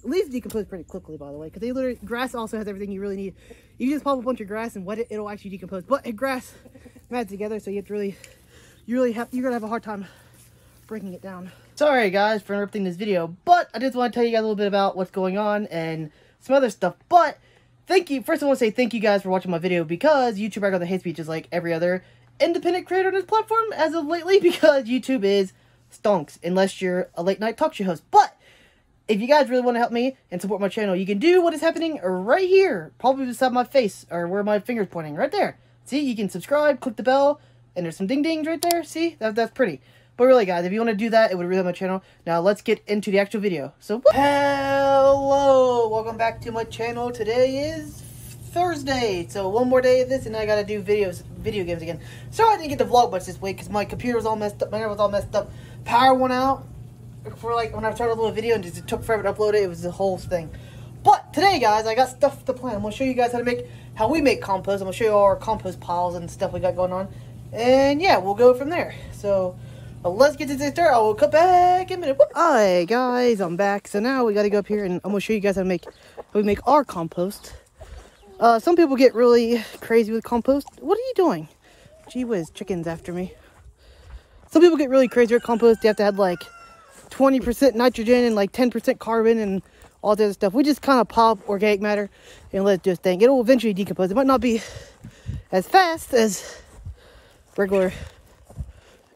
Leaves decompose pretty quickly, by the way, because they literally, grass also has everything you really need. You just pop a bunch of grass and wet it, it'll actually decompose. But grass mats together, so you have to you're gonna have a hard time breaking it down. Sorry guys for interrupting this video, but I just want to tell you guys a little bit about what's going on and some other stuff. But thank you. First, I want to say thank you guys for watching my video, because YouTube I got the hate speech just like every other independent creator on this platform as of lately, because YouTube is stonks unless you're a late night talk show host. But if you guys really want to help me and support my channel, you can do what is happening right here, probably beside my face, or where my finger's pointing, right there. See, you can subscribe, click the bell, and there's some ding-dings right there. See, that's pretty. But really, guys, if you want to do that, it would really help my channel. Now, let's get into the actual video. So, hello! Welcome back to my channel. Today is Thursday, so one more day of this, and I gotta do video games again. Sorry I didn't get the vlog much this week, because my computer was all messed up, my internet was all messed up. Power went out for like when I started a little video, and it took forever to upload it. It was the whole thing. But today, guys, I got stuff to plan. I'm gonna show you guys how we make compost. I'm gonna show you all our compost piles and stuff we got going on, and yeah, we'll go from there. So let's get to this start. I will come back in a minute. Alright, guys, I'm back. So now we gotta go up here, and I'm gonna show you guys how we make our compost. Some people get really crazy with compost. What are you doing? Gee whiz, chicken's after me. Some people get really crazy with compost. You have to have like 20% nitrogen and like 10% carbon and all that other stuff. We just kind of pop organic matter and let it do its thing. It will eventually decompose. It might not be as fast as regular,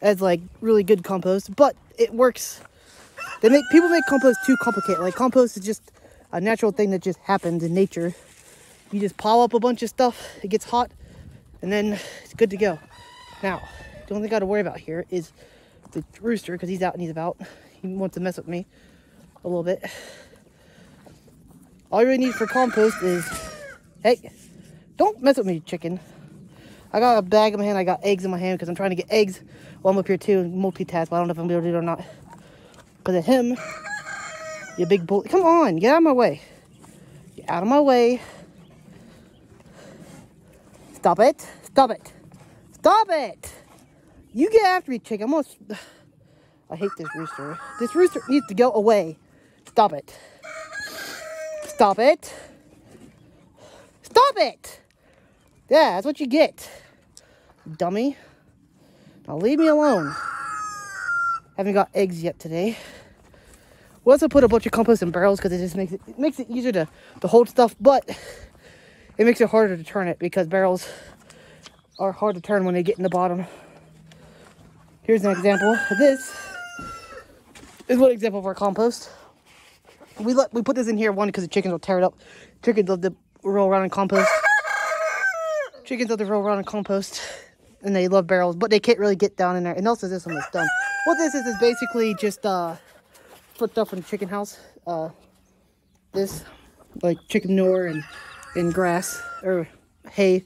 as like really good compost, but it works. People make compost too complicated. Like, compost is just a natural thing that just happens in nature. You just pile up a bunch of stuff, it gets hot, and then it's good to go. Now, the only thing I got to worry about here is the rooster, because he's out and he's about. He wants to mess with me a little bit. All you really need for compost is, hey, don't mess with me, chicken. I got a bag in my hand, I got eggs in my hand, because I'm trying to get eggs while I'm up here too, and multitask, but I don't know if I'm going to be able to do it or not. Because of him, you big bull. Come on, get out of my way. Get out of my way. Stop it. Stop it. Stop it. You get after me, chicken. I hate this rooster. This rooster needs to go away. Stop it. Stop it. Stop it. Yeah, that's what you get, dummy. Now leave me alone. Haven't got eggs yet today. We also put a bunch of compost in barrels because it just makes it easier to hold stuff, but it makes it harder to turn it because barrels are hard to turn when they get in the bottom. Here's an example. This is one example of our compost. We put this in here, one, because the chickens will tear it up. Chickens love to roll around in compost. Chickens love to roll around in compost, and they love barrels, but they can't really get down in there. And also this one is done. What this is basically just put stuff in the chicken house. This, like chicken manure and grass or hay.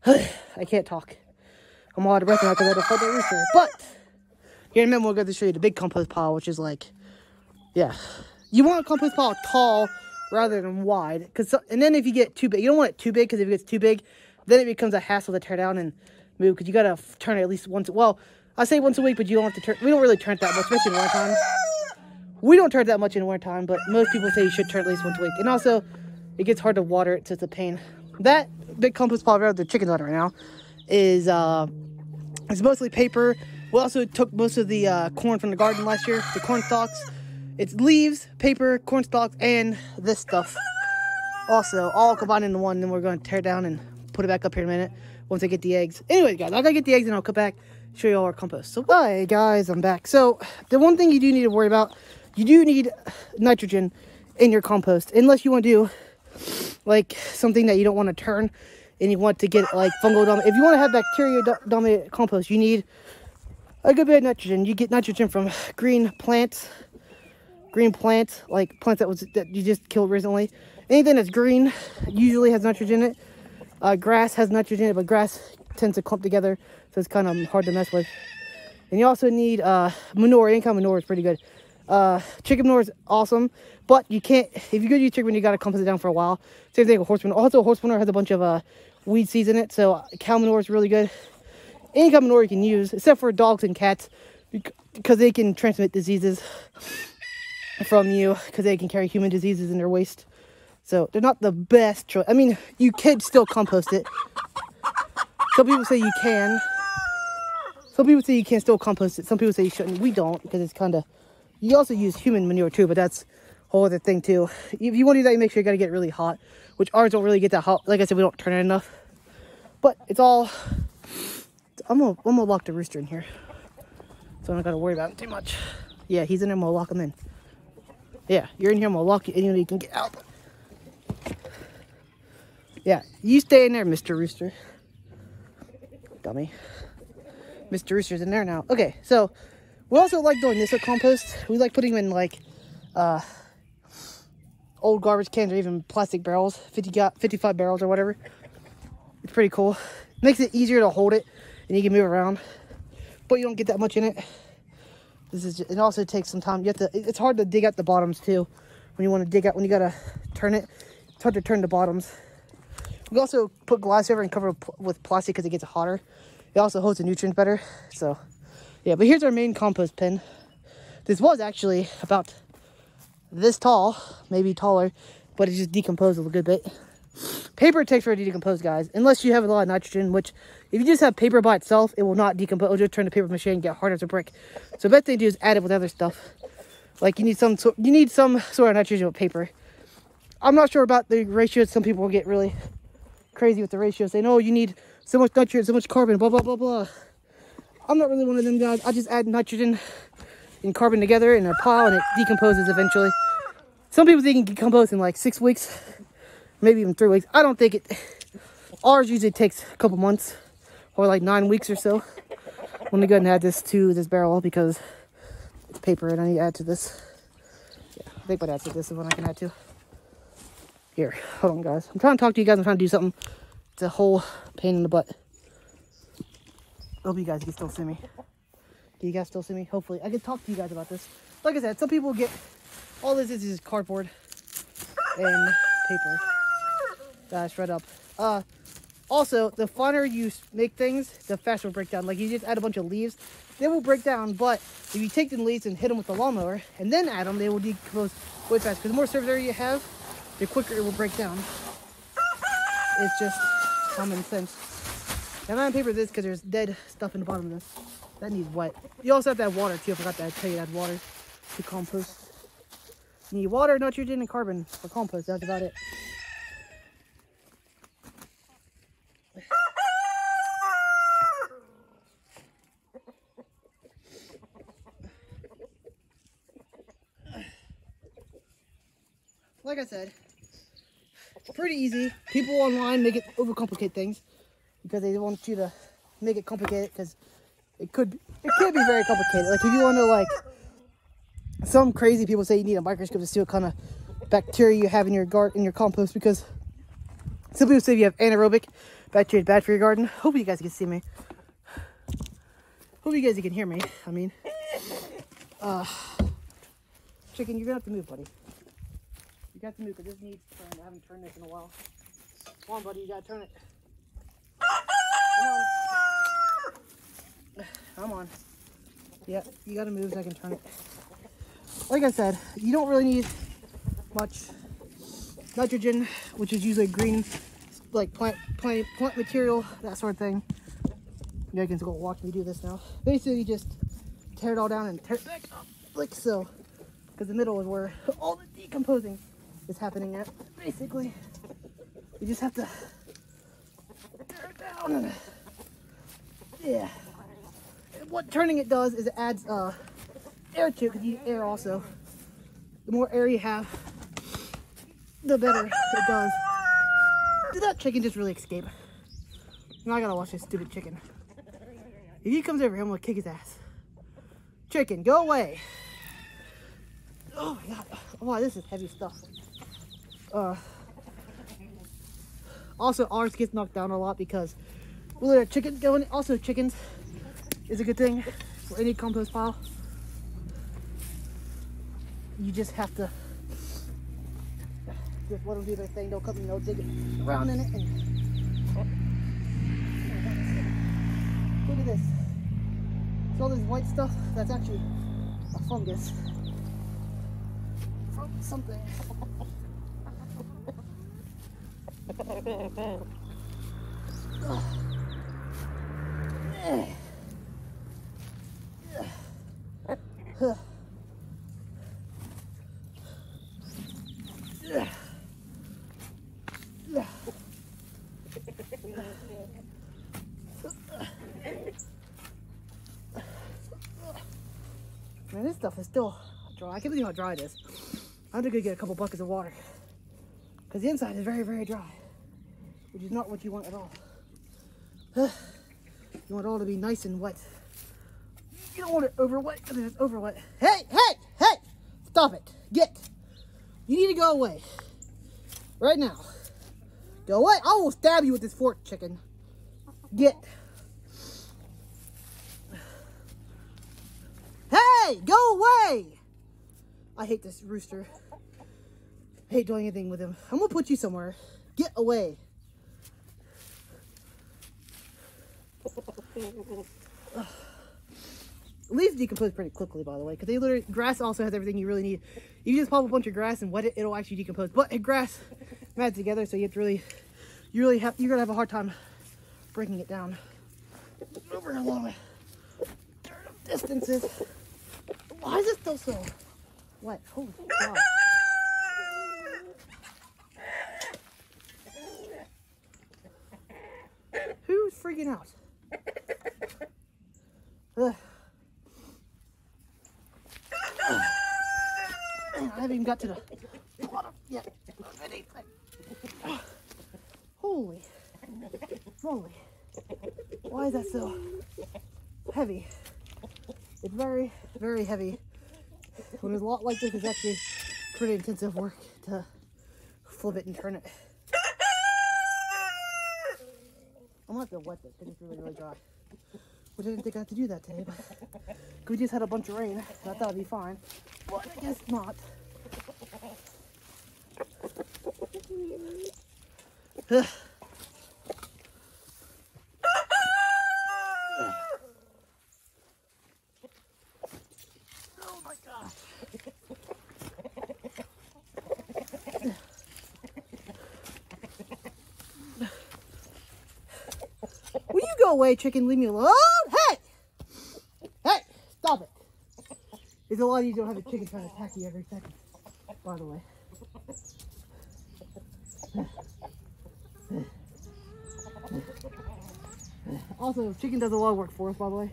I can't talk. I'm all out of breath now because I had to fight that rooster. But here in a minute, we're going to show you the big compost pile, which is like, yeah, you want a compost pile tall rather than wide. And then if you get too big, you don't want it too big, because if it gets too big, then it becomes a hassle to tear down and move, because you got to turn it at least once. Well, I say once a week, but you don't have to turn. We don't really turn it that much, especially in wintertime. We don't turn it that much in wintertime, but most people say you should turn it at least once a week. And also, it gets hard to water it, so it's a pain. That big compost pile around the chickens on right now is it's mostly paper. We also took most of the corn from the garden last year, the corn stalks. It's leaves, paper, corn stalks, and this stuff. Also, all combined into one. Then we're going to tear it down and put it back up here in a minute once I get the eggs. Anyways, guys, I gotta get the eggs and I'll come back, show you all our compost. So, hi guys, I'm back. So, the one thing you do need to worry about, you do need nitrogen in your compost, unless you want to do like something that you don't want to turn and you want to get like fungal dominant. If you want to have bacteria dominant compost, you need a good bit of nitrogen. You get nitrogen from green plants, like plants that you just killed recently. Anything that's green usually has nitrogen in it. Grass has nitrogen in it, but grass tends to clump together, so it's kind of hard to mess with. And you also need manure. Any kind of manure is pretty good. Chicken manure is awesome, but you can't, if you go use chicken manure, you got to compost it down for a while. Same thing with horse manure. Also, horse manure has a bunch of weed seeds in it, so cow manure is really good. Any kind of manure you can use, except for dogs and cats. because they can transmit diseases from you, because they can carry human diseases in their waste. So they're not the best choice. I mean, you could still compost it. Some people say you can. Some people say you can still compost it. Some people say you shouldn't. We don't, because it's kind of... You also use human manure too, but that's a whole other thing too. If you want to do that, you make sure you got to get it really hot, which ours don't really get that hot. Like I said, we don't turn it enough. But it's all... I'm gonna lock the rooster in here, so I don't got to worry about him too much. Yeah, he's in there. I'm gonna lock him in. Yeah, you're in here. I'm gonna lock you in. You can get out. Yeah, you stay in there, Mr. Rooster. Dummy. Mr. Rooster's in there now. Okay, so we also like doing this with compost. We like putting them in like old garbage cans or even plastic barrels, 55 barrels or whatever. It's pretty cool. Makes it easier to hold it, and you can move around, but you don't get that much in it. This is just, it also takes some time. You have to. It's hard to dig out the bottoms too. When you want to dig out, when you gotta turn it, it's hard to turn the bottoms. We also put glass over and cover it with plastic because it gets hotter. It also holds the nutrients better. So, yeah. But here's our main compost bin. This was actually about this tall, maybe taller, but it just decomposed a good bit. Paper takes forever to decompose, guys, unless you have a lot of nitrogen, which if you just have paper by itself, it will not decompose. It'll just turn to paper mache and get hard as a brick. So the best thing to do is add it with other stuff. Like you need some sort of nitrogen with paper. I'm not sure about the ratios. Some people will get really crazy with the ratios, saying, oh, you need so much nitrogen, so much carbon, blah, blah, blah, blah. I'm not really one of them guys. I just add nitrogen and carbon together in a pile, and it decomposes eventually. Some people think it can decompose in like 6 weeks. Maybe even 3 weeks. I don't think it. Ours usually takes a couple months or like 9 weeks or so. Let me go ahead and add this to this barrel because it's paper and I need to add to this. Yeah, I think what adds to this is what I can add to. Here, hold on, guys. I'm trying to talk to you guys. I'm trying to do something. It's a whole pain in the butt. Hope you guys can still see me. Do you guys still see me? Hopefully. I can talk to you guys about this. Like I said, some people get. All this is cardboard and paper. That's right up. Also, the finer you make things, the faster it'll break down. Like you just add a bunch of leaves, they will break down. But if you take the leaves and hit them with the lawnmower and then add them, they will decompose way faster. Because the more surface area you have, the quicker it will break down. It's just common sense. And I'm on paper this because there's dead stuff in the bottom of this. That needs wet. You also have to add water too. I forgot to tell you to add water to compost. You need water, nitrogen, and carbon for compost. That's about it. Like I said, it's pretty easy. People online make it overcomplicate things because they want you to make it complicated because it could be very complicated. Like if you want to like, some crazy people say you need a microscope to see what kind of bacteria you have in your compost because some people say if you have anaerobic bacteria, it's bad for your garden. Hope you guys can see me. Hope you guys can hear me. I mean, chicken, you're gonna have to move, buddy. You got to move because this needs turned. I haven't turned this in a while. Come on, buddy, you gotta turn it. Come on. Come on. Yeah, you gotta move so I can turn it. Like I said, you don't really need much nitrogen, which is usually green, like plant material, that sort of thing. You guys can go watch me do this now. Basically, you just tear it all down and tear it back up, like so. Because the middle is where all the decomposing is happening at. Basically, you just have to tear it down. And, yeah. And what turning it does is it adds air to it, because you need air also. The more air you have, the better it does. Did that chicken just really escape? Now I gotta watch this stupid chicken. If he comes over here, I'm gonna kick his ass. Chicken, go away. Oh my god. Wow, this is heavy stuff. Also, ours gets knocked down a lot because we let our chickens go in. Also, chickens is a good thing for any compost pile. You just have to just let them do their thing. They'll come, dig it around in it. And look at this. So all this white stuff, that's actually a fungus from something. Man, this stuff is still dry. I can't believe how dry it is. I have to go get a couple buckets of water because the inside is very, very dry, which is not what you want at all. You want it all to be nice and wet. You don't want it over wet because it's over wet. Hey, hey, hey! Stop it. Get. You need to go away. Right now. Go away. I will stab you with this fork, chicken. Get. Hey, go away! I hate this rooster. I hate doing anything with him. I'm gonna put you somewhere. Get away. Leaves decompose pretty quickly, by the way, because they literally, grass also has everything you really need. You just pop a bunch of grass and wet it, it'll actually decompose. But grass mats together, so you have to really, you're gonna have a hard time breaking it down. Over a long distances. Why is it still so wet? Holy God. Who's freaking out? Ugh. I haven't even got to the bottom yet. Holy moly. Why is that so heavy? It's very, very heavy. When there's a lot like this, it's actually pretty intensive work to flip it and turn it. I'm gonna have to wet this because it's really, really dry. Which I didn't think I had to do that today, but we just had a bunch of rain, so I thought it'd be fine. But I guess not. Oh my gosh. Will you go away, chicken? Leave me alone. Hey! Hey! Stop it. It's a lot easier to have a chicken trying to attack you every second, by the way. Also, chicken does a lot of work for us, by the way.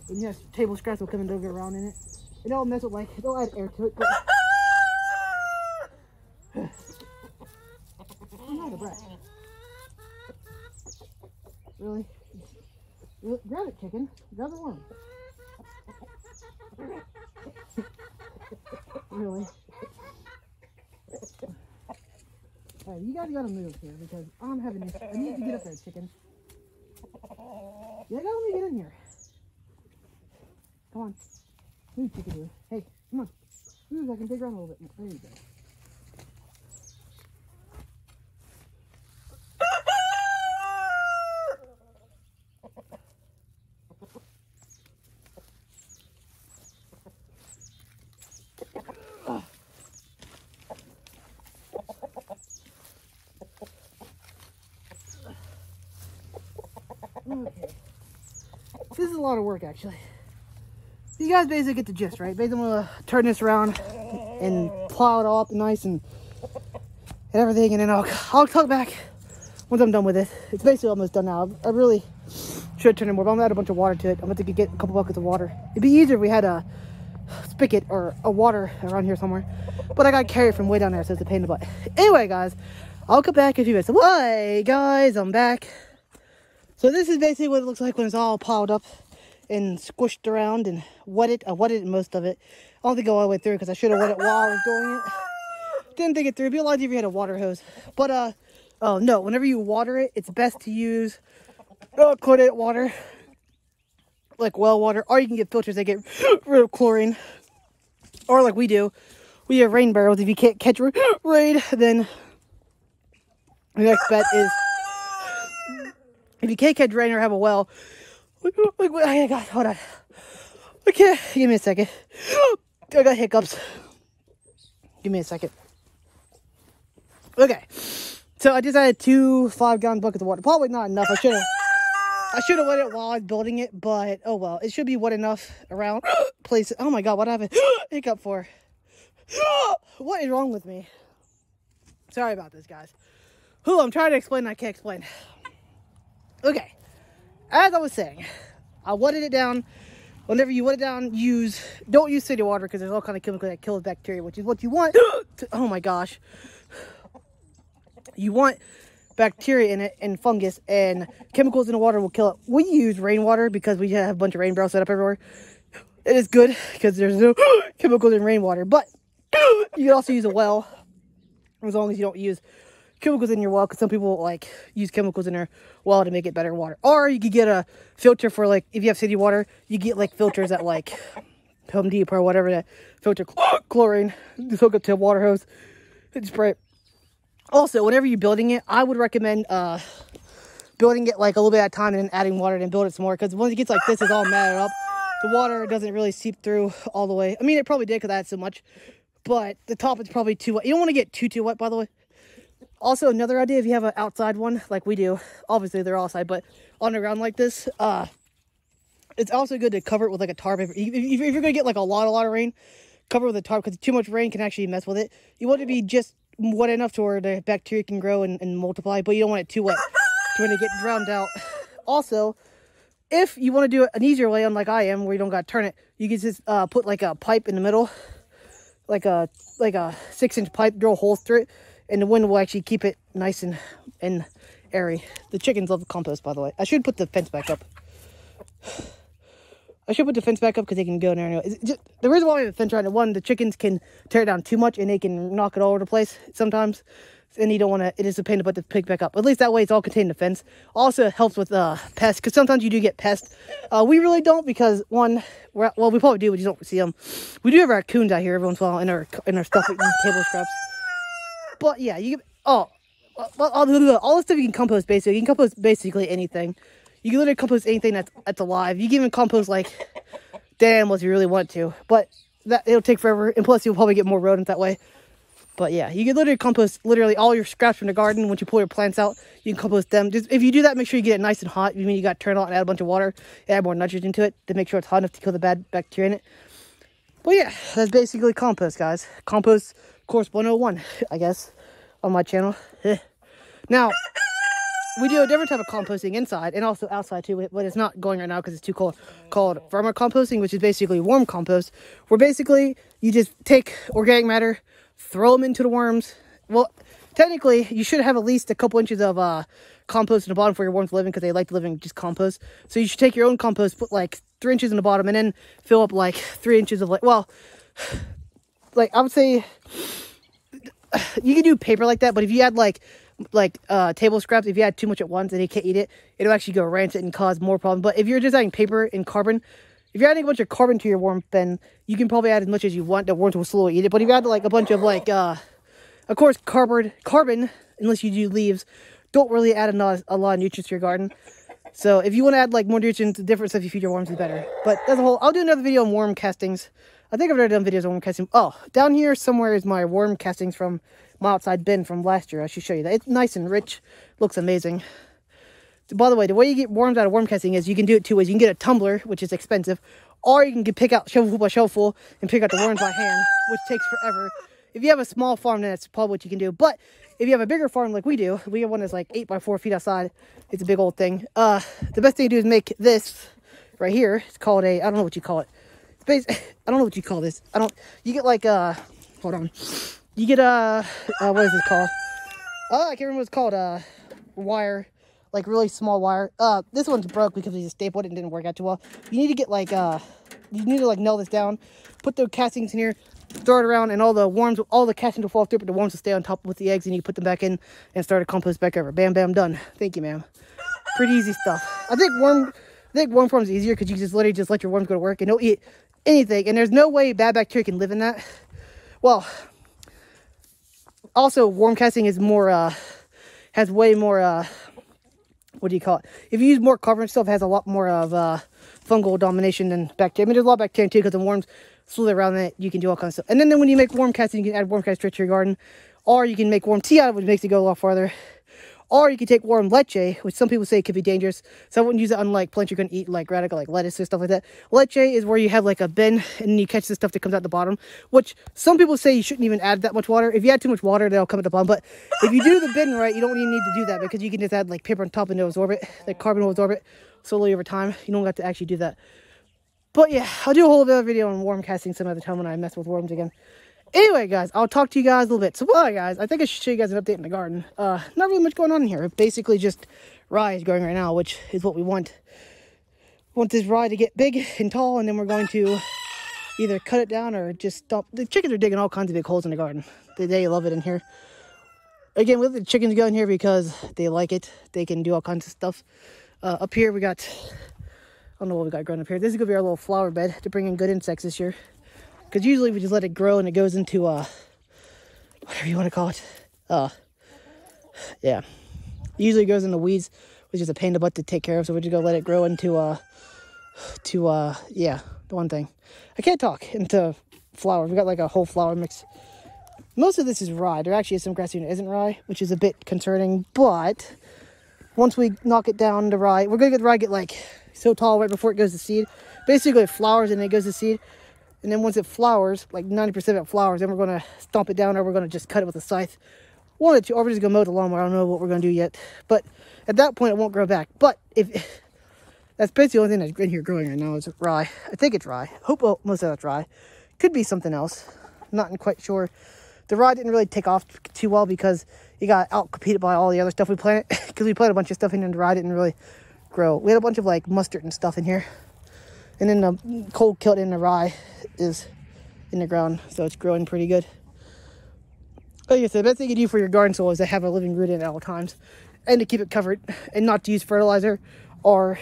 And yes, table scraps will come and go around in it. It don't mess with, like, it'll add air to it, but... I'm out of breath. Really? Grab it, chicken. Grab the worm. Really? Alright, you guys gotta move here because I'm having this. I need to get up there, chicken. You gotta let me get in here. Come on. Move, chicken. Hey, come on. Move, I can dig around a little bit more. There you go. Okay. This is a lot of work, actually. You guys basically get the gist, right? Basically, I'm gonna turn this around and plow it all up nice and everything, and then I'll talk back once I'm done with it. It's basically almost done now. I really should turn it more, but I'm gonna add a bunch of water to it. I'm gonna have to get a couple buckets of water. It'd be easier if we had a spigot or a water around here somewhere, but I got carried from way down there, so it's a pain in the butt. Anyway, guys, I'll come back in a few minutes. Hi, guys, I'm back. So this is basically what it looks like when it's all piled up and squished around and wetted. I wetted most of it. I don't think I go all the way through because I should have wet it while I was doing it. Didn't think it through. It'd be a lot easier if you had a water hose. But, oh no, whenever you water it, it's best to use chlorinated water, like well water, or you can get filters that get rid of chlorine. Or like we do, we have rain barrels. If you can't catch rain, then the next bet is, if you can't catch rain or have a well, like, oh my God, hold on. Okay, give me a second. I got hiccups. Give me a second. Okay, so I just added 2 5-gallon buckets of water. Probably not enough. I should have wet it while I was building it, but oh well. It should be wet enough around places. Oh my god, what happened? Hiccup for? What is wrong with me? Sorry about this, guys. I'm trying to explain, I can't explain. Okay, as I was saying, I wetted it down. Whenever you wet it down, don't use city water because there's all kind of chemicals that kills bacteria, which is what you want. Oh my gosh. You want bacteria in it and fungus, and chemicals in the water will kill it. We use rainwater because we have a bunch of rain barrels set up everywhere. It is good because there's no chemicals in rainwater, but you can also use a well as long as you don't use chemicals in your well, because some people like use chemicals in their well to make it better water. Or you could get a filter for, like, if you have city water, you get like filters at like Home Depot or whatever that filter chlorine. Just hook up to a water hose and spray it. Also, whenever you're building it, I would recommend building it like a little bit at a time and then adding water and then build it some more, because once it gets like this, it's all matted up. The water doesn't really seep through all the way. I mean, it probably did because I had so much, but the top is probably too wet. You don't want to get too wet, by the way. Also, another idea, if you have an outside one like we do, obviously they're all outside, but on the ground like this, it's also good to cover it with like a tarp. If you're gonna get like a lot of rain, cover it with a tarp, because too much rain can actually mess with it. You want it to be just wet enough to where the bacteria can grow and multiply, but you don't want it too wet to when it get drowned out. Also, if you want to do it an easier way, unlike I am, where you don't got to turn it, you can just put like a pipe in the middle, like a 6-inch pipe, drill holes through it, and the wind will actually keep it nice and airy. The chickens love the compost, by the way. I should put the fence back up. Because they can go in there anyway. The reason why we have a fence right now, one, the chickens can tear it down too much and they can knock it all over the place sometimes. And you don't want to, it is a pain to put the pig back up. At least that way it's all contained in the fence. Also, it helps with pests, because sometimes you do get pests. We really don't, because one, well, we probably do, we just don't see them. We do have raccoons out here every once in a while in our stuff, in table scraps. But yeah, all the stuff you can compost basically. You can compost basically anything. You can literally compost anything that's alive. You can even compost like animals if you really want to. But it'll take forever, and plus you'll probably get more rodents that way. But yeah, you can literally compost literally all your scraps from the garden. Once you pull your plants out, you can compost them. Just if you do that, make sure you get it nice and hot. You got to turn it on and add a bunch of water, add more nitrogen to it to make sure it's hot enough to kill the bad bacteria in it. But yeah, that's basically compost, guys. Compost course 101, I guess, on my channel. Now, we do a different type of composting inside and also outside too, but it's not going right now because it's too cold, called vermicomposting, which is basically worm compost, where basically you just take organic matter, throw them into the worms. Well, technically, you should have at least a couple inches of compost in the bottom for your worms to live in, because they like to live in just compost. So you should take your own compost, put like 3 inches in the bottom, and then fill up like 3 inches of like I would say you can do paper like that, but if you add like table scraps, if you add too much at once and you can't eat it, it'll actually go rancid and cause more problems. But if you're just adding paper and carbon, if you're adding a bunch of carbon to your worm, then you can probably add as much as you want. The worms will slowly eat it. But if you add like a bunch of of course, carbon, unless you do leaves, don't really add a lot of nutrients to your garden. So if you want to add like more nutrients, different stuff you feed your worms is better. But as a whole, I'll do another video on worm castings. I think I've already done videos on worm casting. Oh, down here somewhere is my worm castings from my outside bin from last year. I should show you that. It's nice and rich. Looks amazing. By the way, the way you get worms out of worm casting is you can do it 2 ways. You can get a tumbler, which is expensive, or you can pick out shovelful by shovelful and pick out the worms by hand, which takes forever. If you have a small farm, then that's probably what you can do. But if you have a bigger farm like we do, we have one that's like 8 by 4 feet outside. It's a big old thing. The best thing to do is make this right here. It's called I don't know what you call it. I don't know what you call this. You get like hold on. You get what is this called? Oh, I can't remember what it's called. Wire, like really small wire. This one's broke because we just stapled it and didn't work out too well. You need to get like you need to like nail this down, put the castings in here, throw it around, and all the castings will fall through, but the worms will stay on top with the eggs, and you put them back in and start a compost back over. Bam, bam, done. Thank you, ma'am. Pretty easy stuff. I think worm farm is easier because you just literally just let your worms go to work and they'll eat anything, and there's no way bad bacteria can live in that. Well, also worm casting is more has way more what do you call it? If you use more carbon stuff, it has a lot more of fungal domination than bacteria. I mean, there's a lot of bacteria too because the worms slowly around it. You can do all kinds of stuff. And then when you make worm casting, you can add worm cast straight to your garden. Or you can make worm tea out of it, which makes it go a lot farther. Or you can take worm leche, which some people say could be dangerous. So I wouldn't use it on like plants you're going to eat, like radical, like lettuce or stuff like that. Leche is where you have like a bin and you catch the stuff that comes out the bottom, which some people say you shouldn't even add that much water. If you add too much water, they'll come at the bottom. But if you do the bin right, you don't even need to do that because you can just add like paper on top and it'll absorb it. Like carbon will absorb it slowly over time. You don't have to actually do that. But yeah, I'll do a whole other video on worm casting some other time when I mess with worms again. Anyway, guys, I'll talk to you guys a little bit. So, well, guys, I think I should show you guys an update in the garden. Not really much going on in here. Basically, just rye is growing right now, which is what we want. We want this rye to get big and tall, and then we're going to either cut it down or just stop. The chickens are digging all kinds of big holes in the garden. They love it in here. Again, we let the chickens go in here because they like it. They can do all kinds of stuff. Up here, we got, I don't know what we got growing up here. This is going to be our little flower bed to bring in good insects this year. Because usually we just let it grow and it goes into, whatever you want to call it. Yeah. Usually it goes into weeds, which is a pain in the butt to take care of. So we're just going to let it grow into, yeah, the one thing. I can't talk, into flower. We got like a whole flower mix. Most of this is rye. There actually is some grass unit that isn't rye, which is a bit concerning. But once we knock it down to rye, we're going to get the rye get like so tall right before it goes to seed. Basically it flowers and then it goes to seed. And then once it flowers, like 90% of it flowers, then we're going to stomp it down or we're going to just cut it with a scythe. One or two, or we're just going to mow the lawnmower. I don't know what we're going to do yet. But at that point, it won't grow back. But if that's basically the only thing that's in here growing right now is rye. I think it's rye. Hope most of that's rye. Could be something else. I'm not quite sure. The rye didn't really take off too well because it got out-competed by all the other stuff we planted. Because we planted a bunch of stuff in and the rye didn't really grow. We had a bunch of like mustard and stuff in here. And then the cold killed in the rye is in the ground, so it's growing pretty good. Like I said, the best thing you do for your garden soil is to have a living root in it at all times, and to keep it covered, and not to use fertilizer or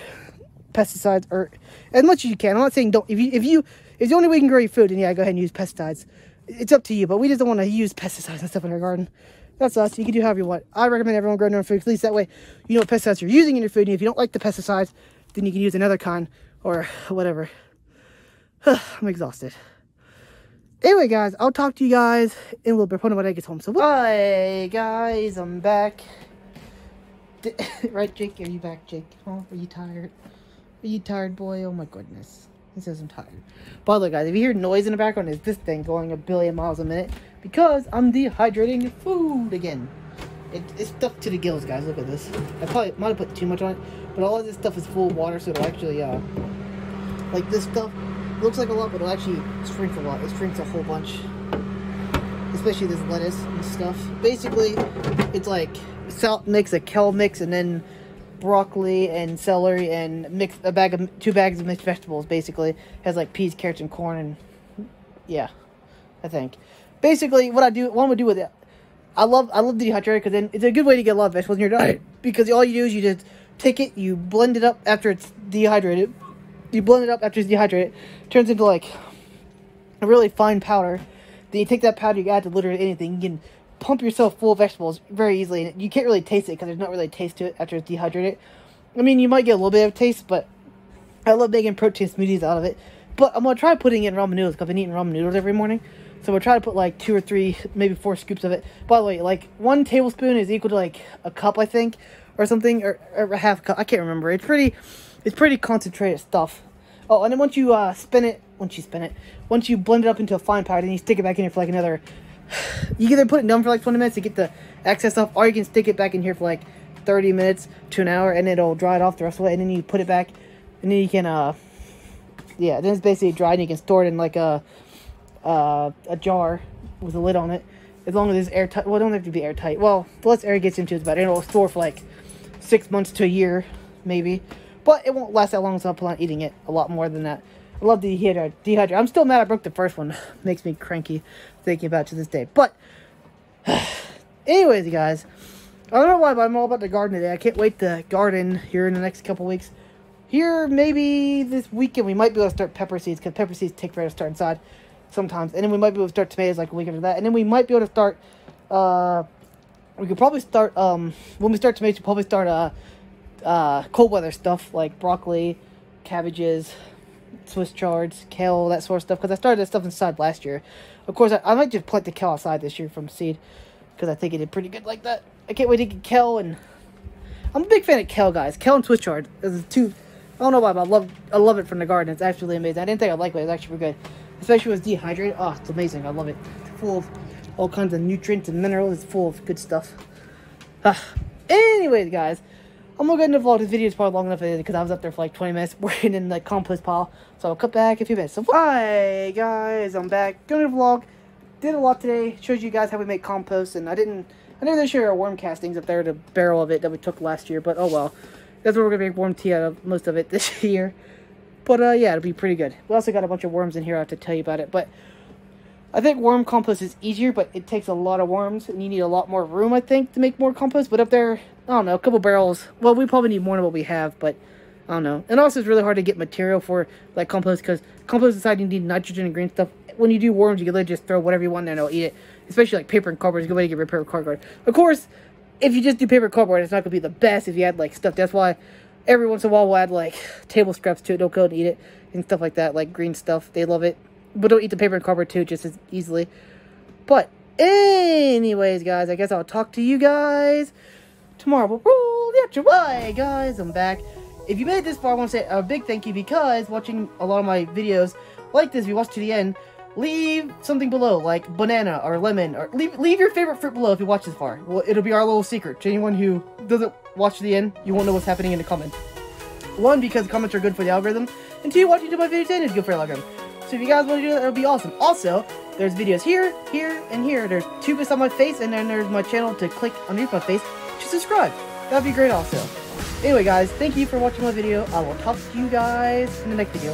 pesticides, or as much as you can. I'm not saying don't. If the only way you can grow your food, then yeah, go ahead and use pesticides. It's up to you, but we just don't want to use pesticides and stuff in our garden. That's us. You can do however you want. I recommend everyone grow their own food, at least that way you know what pesticides you're using in your food, and if you don't like the pesticides, then you can use another kind or whatever. I'm exhausted. Anyway, guys, I'll talk to you guys in a little bit when I get home. So, hi, guys, I'm back. Right, Jake? Are you back, Jake? Oh, are you tired? Are you tired, boy? Oh, my goodness. He says I'm tired. By the way, guys, if you hear noise in the background, it's this thing going a billion miles a minute because I'm dehydrating food again. It's stuck to the gills, guys. Look at this. I probably might have put too much on it, but all of this stuff is full of water, so it'll actually, like this stuff looks like a lot, but it'll actually shrink a lot. It shrinks a whole bunch, especially this lettuce and stuff. Basically, it's like salt mix, a kale mix, and then broccoli and celery and mix two bags of mixed vegetables. Basically, it has like peas, carrots, and corn, and yeah, I think. Basically, what I'm gonna do with it. I love the dehydrator because then it's a good way to get a lot of vegetables in your diet. Because all you do is you just take it, you blend it up after it's dehydrated. You blend it up after it's dehydrated. It turns into like a really fine powder. Then you take that powder, you add to literally anything. You can pump yourself full of vegetables very easily. And you can't really taste it because there's not really a taste to it after it's dehydrated. I mean, you might get a little bit of taste, but I love making protein smoothies out of it. But I'm going to try putting it in ramen noodles because I've been eating ramen noodles every morning. So we'll try to put like 2 or 3, maybe 4 scoops of it. By the way, like 1 tablespoon is equal to like a cup, I think, or something, or a half cup. I can't remember. It's pretty concentrated stuff. Oh, and then once you blend it up into a fine powder, then you stick it back in here for like another. You can either put it down for like 20 minutes to get the excess off, or you can stick it back in here for like 30 minutes to an hour, and it'll dry it off the rest of the way. And then you put it back, and then you can yeah, then it's basically dried, and you can store it in like a jar with a lid on it, as long as it's airtight. Well, it don't have to be airtight. Well, the less air it gets into, it's better. It'll store for like 6 months to a year, maybe. But it won't last that long, so I'll plan on eating it a lot more than that. I love the dehydrator. I'm still mad I broke the first one. Makes me cranky thinking about it to this day. But, anyways, you guys, I don't know why, but I'm all about the garden today. I can't wait to garden here in the next couple weeks. Here, maybe this weekend, we might be able to start pepper seeds, because pepper seeds take forever to start inside sometimes. And then we might be able to start tomatoes like a week after that. And then we might be able to start, we could probably start, when we start tomatoes, we'll probably start, cold weather stuff like broccoli, cabbages, Swiss chards, kale, that sort of stuff. Because I started that stuff inside last year. Of course, I might just plant the kale outside this year from seed. Because I think it did pretty good like that. I can't wait to get kale. And I'm a big fan of kale, guys. Kale and Swiss chard. Those are two. I don't know why, but I love it from the garden. It's actually amazing. I didn't think I'd like it. It's actually pretty good. Especially when it's dehydrated. Oh, it's amazing. I love it. It's full of all kinds of nutrients and minerals. It's full of good stuff. Anyways, guys. I'm gonna go into the vlog. This video is probably long enough because I was up there for like 20 minutes working in the compost pile. So I'll cut back in a few minutes. So, hi guys, I'm back. Going to the vlog. Did a lot today. Showed you guys how we make compost, and I didn't share our worm castings up there, the barrel of it that we took last year. But oh well, that's what we're gonna make worm tea out of most of it this year. But yeah, it'll be pretty good. We also got a bunch of worms in here. I have to tell you about it, but I think worm compost is easier, but it takes a lot of worms, and you need a lot more room, I think, to make more compost. But up there, I don't know, a couple barrels. Well, we probably need more than what we have, but I don't know. And also, it's really hard to get material for, like, compost, because compost inside, you need nitrogen and green stuff. When you do worms, you can literally just throw whatever you want in there and they'll eat it. Especially, like, paper and cardboard is a good way to get rid of paper and cardboard. Of course, if you just do paper and cardboard, it's not going to be the best if you add, like, stuff. That's why every once in a while we'll add, like, table scraps to it. They'll go and eat it and stuff like that, like green stuff. They love it. But don't eat the paper and cardboard, too, just as easily. But anyways, guys, I guess I'll talk to you guys tomorrow. We'll roll the outro. Bye, guys. I'm back. If you made it this far, I want to say a big thank you because watching a lot of my videos like this, if you watch to the end, leave something below, like banana or lemon, or leave your favorite fruit below if you watch this far. Well, it'll be our little secret. To anyone who doesn't watch to the end, you won't know what's happening in the comments. One, because comments are good for the algorithm, and two, watching my videos and is good for the algorithm. So if you guys want to do that, that would be awesome. Also, there's videos here, here, and here. There's two beside my face, and then there's my channel to click underneath my face to subscribe. That'd be great also. Anyway, guys, thank you for watching my video. I will talk to you guys in the next video.